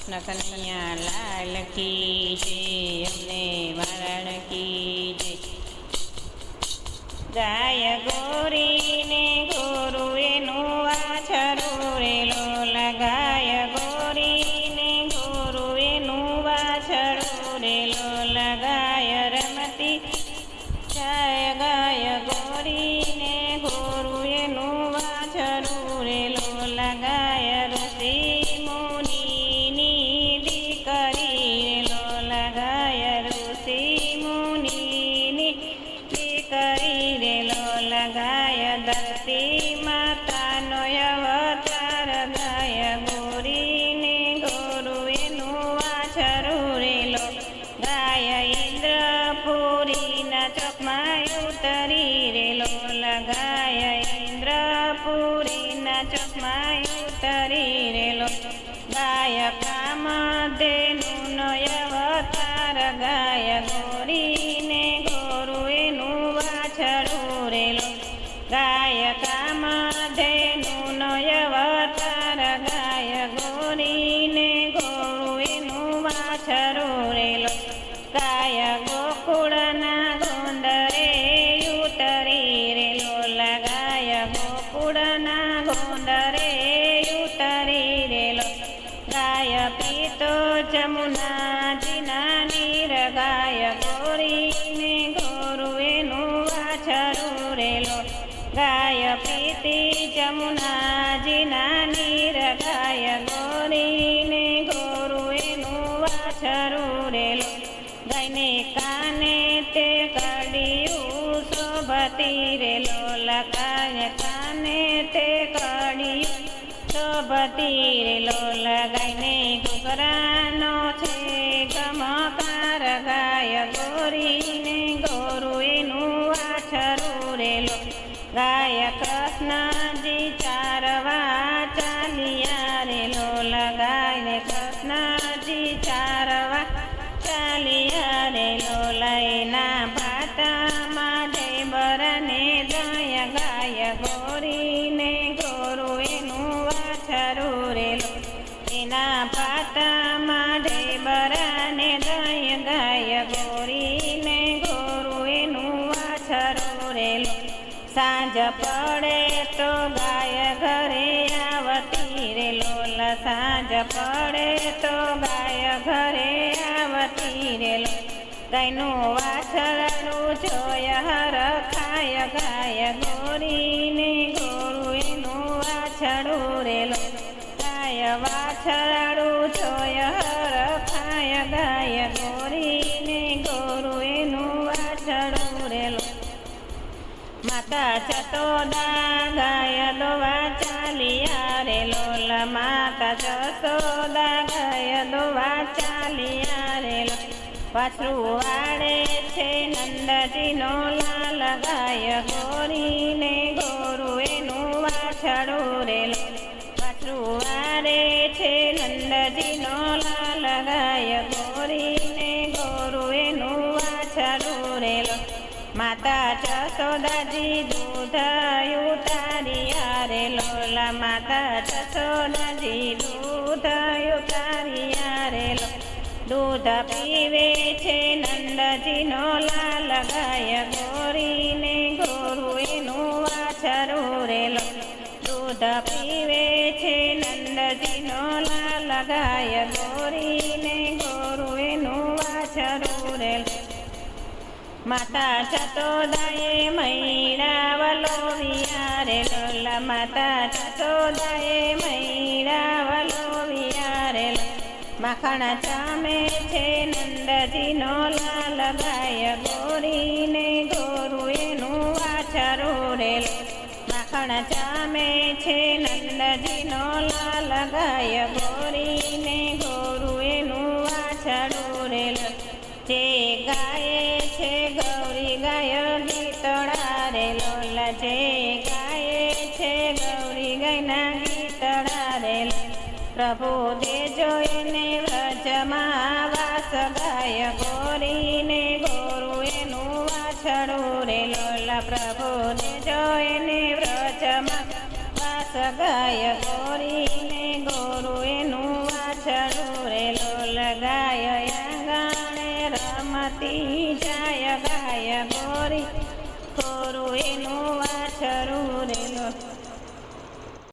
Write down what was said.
કૃષ્ણ કનૈયા લાલ કી જય, અમને વારણ કી જય. ગાય ગોરીને ગોરુ એનું વાછરું રે લોલ, ગાય ગોરીને ગોરુ એનું વાછરું રે લોલ, ગાય રમતી જાય ગાય ગોરીને ગોરુ એનું વાછરું રે લોલ, ગાય ઋષિ મુનિની દીકરી રે લોલ, ગાય ઋષિ મુનિની દીકરી રે લોલ, ગાય ધરતી માતાનો અવતાર, ગાય ગોરીને ગોરુ એનું વાછરું રે લોલ, ગાય ઇન્દ્રપુરીના ચોકમાં ઉતરી રે લોલ, ગાય ઇન્દ્રપુરીના ચોકમાં ઉતરી રે લોલ, ગાય કામધેનુનો અવતાર, ગાય ગોરીને ગોરુ એનું વાછરું રે લોલ, ગાય કામધેનુનો અવતાર, ગાય ગોરીને ગોરુ એનું વાછરું રે લોલ, ગાય ગોકુળના ગોંદરે ઉતરી રે લોલ, ગાય ગોકુળના ગોંદરે ઉતરી રે લોલ, ગાય પીતો જમુનાજીના નીર, ગાય ગોરીને ગોરુ એનું વાછરું રે લોલ, ગાય પીતી જમુનાજીના નીર, ગાય ગોરીને ગોરુ એનું વાછરું રે લોલ, ગાયને કાને તે કડિયું શોભતી રે લોલ, ગાયને કાને તે કડિયું શોભતી રે લોલ, ગાયને ઘૂઘરાનો છે ગમકાર, ગાય ગોરીને ગોરુ એનું વાછરું રે લોલ, ગાય કૃષ્ણજી ચારવા ચાલિયા રે લોલ, ગાયને કૃષ્ણજી ચારવા ચાલિયા રે લોલ, એના ભાટામાં ઢેબરને દય, ગાય ગોરીને ગોરુ એનું વાછરું રે લોલ, એના ભાટામાં ઢેબરને દય, ગાય ગોરીને ગોરુ એનું વાછરું રે લોલ, સાંજ પડે તો ગાય ઘરે આવતી રે લોલ, સાંજ પડે તો ગાય ઘરે આવતી રે લોલ, ગાયનું વાછરડું જોય હરખાય, ગાય ગોરીને ગોરુ એનું વાછરડું રે લોલ, ગાય વાછરડું જોય હરખાય, ગાય ગોરીને ગોરુ એનું વાછરડું રે લોલ, માતા જશોદા ગાય દોવા ચાલિયા રે લોલ, માતા જશોદા ગાય દોવા ચાલિયા રે લોલ, વાછરું વાળે છે નંદજીનો લાલ, ગાય ગોરીને ગોરુ એનું વાછરું રે લોલ, વાછરું વાળે છે નંદજીનો લાલ, ગાય ગોરીને ગોરુ એનું વાછરું રે લોલ, માતા જશોદાજી દૂધ ઉતારિયા રે લોલ, માતા જશોદાજી દૂધ ઉતારિયા રે લોલ, દૂધ પીવે છે નંદજીનો લાલ, ગાય ગોરીને ગોરુ એનું વાછરું રે લોલ, દૂધ પીવે છે નંદજીનો લાલ, ગાય ગોરીને ગોરુ એનું વાછરું રે લોલ, માતા જશોદાએ મૈડા વલોવિયા રે લોલ, માતા જશોદાએ મૈડા વલોવિયા રે લોલ, માખણ જામે છે નંદજીનો લાલ, ગાય ગોરીને ગોરુ એનું વાછરું રે લોલ, માખણ જામે છે નંદજીનો લાલ, ગાય ગોરીને ગોરુ એનું વાછરું રે લોલ, જે ગાય છે ગૌરી ગાય ગીતડા રે લોલ, જે ગાય છે ગૌરી ગાયના ગીતડા રે લોલ, પ્રભુ દેજો એને વ્રજમાં વાસ, ગાય ગોરીને ગોરુ એનું વાછરું રે લોલ, પ્રભુ દેજો એને વ્રજમાં વાસ, ગાય ગોરીને ગોરુ એનું વાછરું રે જાય આંગણે રમતી જાય ગાય ગોરી થોરું એનું